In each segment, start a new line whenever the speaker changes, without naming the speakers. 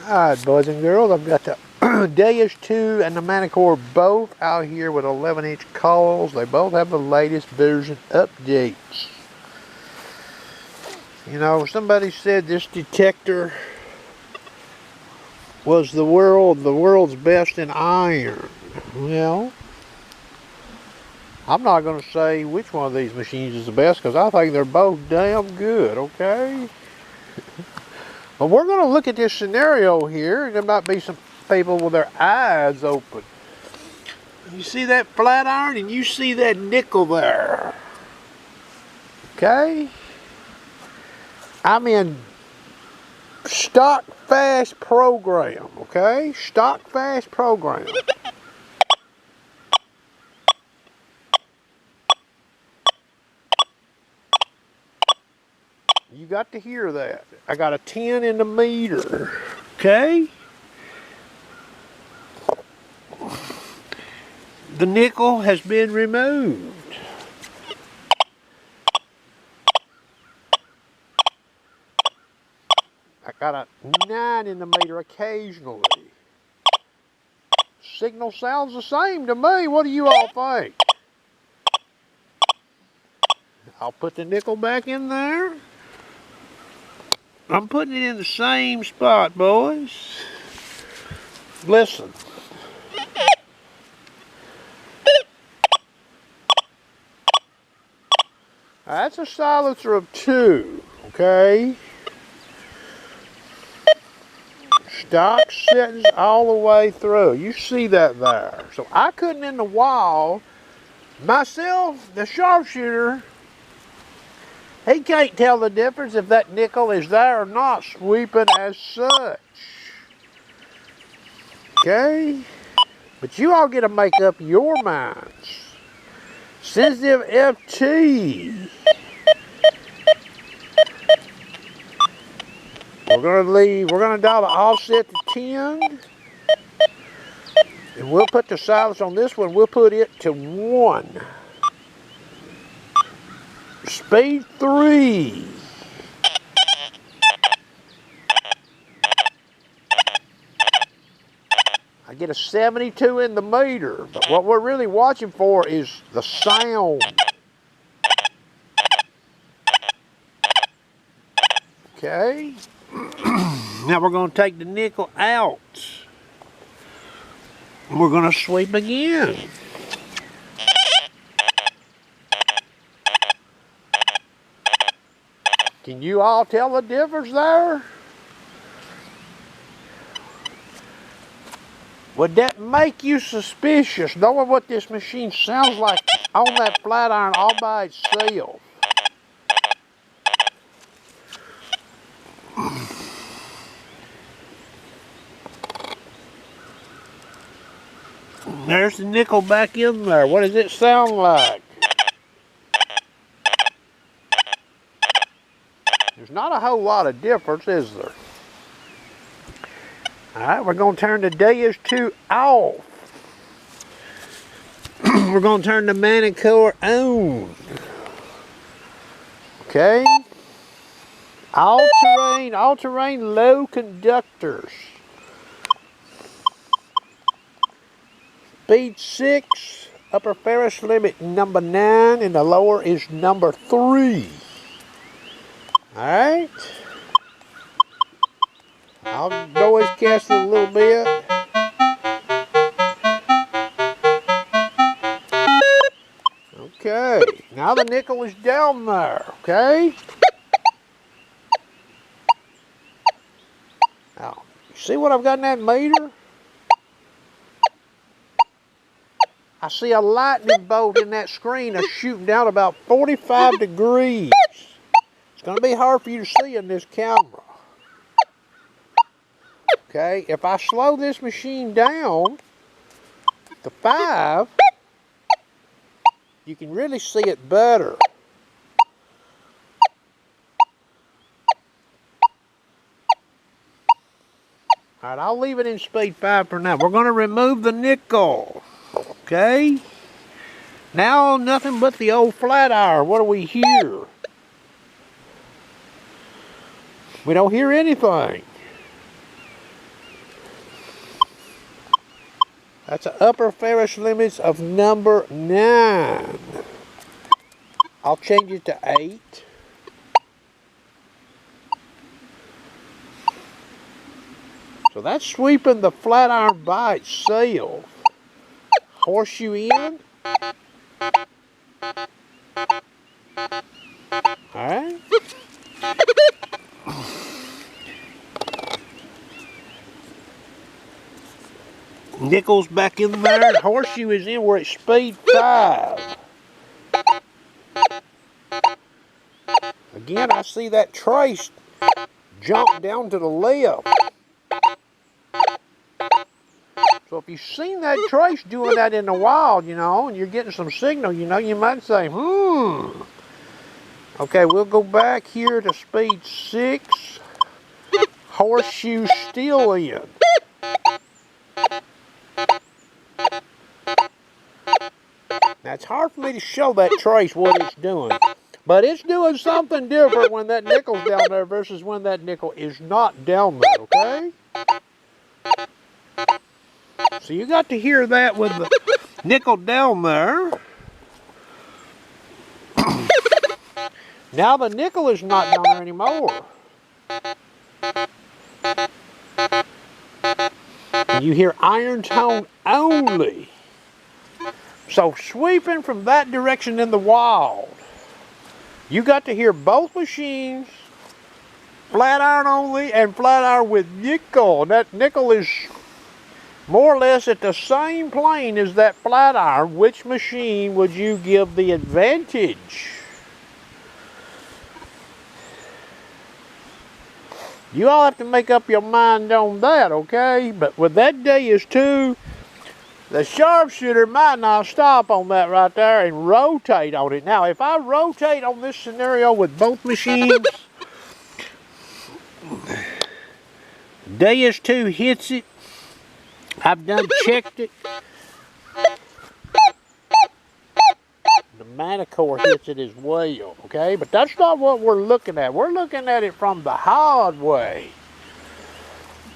Alright, boys and girls, I've got the Deus 2 and the Manticore both out here with 11-inch coils. They both have the latest version updates. You know, somebody said this detector was the world's best in iron. Well, I'm not going to say which one of these machines is the best because I think they're both damn good, okay? But we're going to look at this scenario here. There might be some people with their eyes open. You see that flat iron and you see that nickel there. Okay? I'm in stock fast program, okay? Stock fast program. You got to hear that. I got a 10 in the meter, okay? The nickel has been removed. I got a 9 in the meter occasionally. Signal sounds the same to me. What do you all think? I'll put the nickel back in there. I'm putting it in the same spot, boys. Listen. That's a silencer of 2, okay? Stock settings all the way through. You see that there. So I couldn't in the wall. Myself, the sharpshooter, he can't tell the difference if that nickel is there or not, sweeping as such. Okay? But you all get to make up your minds. Sensitive FT. We're gonna dial the offset to 10. And we'll put the silence on this one, we'll put it to 1. Speed 3. I get a 72 in the meter, but what we're really watching for is the sound. Okay. Now we're going to take the nickel out. We're going to sweep again. Can you all tell the difference there? Would that make you suspicious, knowing what this machine sounds like on that flat iron all by itself? There's the nickel back in there. What does it sound like? There's not a whole lot of difference, is there? Alright, we're going to turn the Deus 2 off. We're going to turn the Manticore on. Okay? All-terrain low conductors. Speed 6, upper Ferris limit number 9, and the lower is number 3. Alright? I'll noise cast it a little bit. Okay, now the nickel is down there, okay? Now, you see what I've got in that meter? I see a lightning bolt in that screen that's shooting down about 45 degrees. It's going to be hard for you to see in this camera. Okay, if I slow this machine down to 5, you can really see it better. Alright, I'll leave it in speed 5 for now. We're going to remove the nickel. Okay? Now nothing but the old flat iron. What do we hear? We don't hear anything. That's the upper Ferris limits of number 9. I'll change it to 8. So that's sweeping the flat iron by itself. Horseshoe in. Alright. Nickel's back in there, and horseshoe is in. We're at speed 5. Again, I see that trace jump down to the left. So if you've seen that trace doing that in the wild, you know, and you're getting some signal, you know, you might say, Okay, we'll go back here to speed 6. Horseshoe still in. Now, it's hard for me to show that trace what it's doing. But it's doing something different when that nickel's down there versus when that nickel is not down there, okay? So you got to hear that with the nickel down there. Now the nickel is not down there anymore. And you hear iron tone only. So sweeping from that direction in the wild, you got to hear both machines, flat iron only and flat iron with nickel. And that nickel is more or less at the same plane as that flat iron. Which machine would you give the advantage? You all have to make up your mind on that, okay? But with that Deus 2, the sharpshooter might not stop on that right there and rotate on it. Now, if I rotate on this scenario with both machines, Deus 2 hits it. I've done checked it. The Manticore hits it as well, okay? But that's not what we're looking at. We're looking at it from the hard way.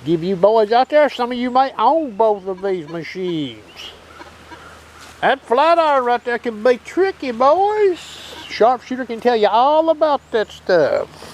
Give you boys out there, some of you may own both of these machines. That flat iron right there can be tricky, boys. Sharpshooter can tell you all about that stuff.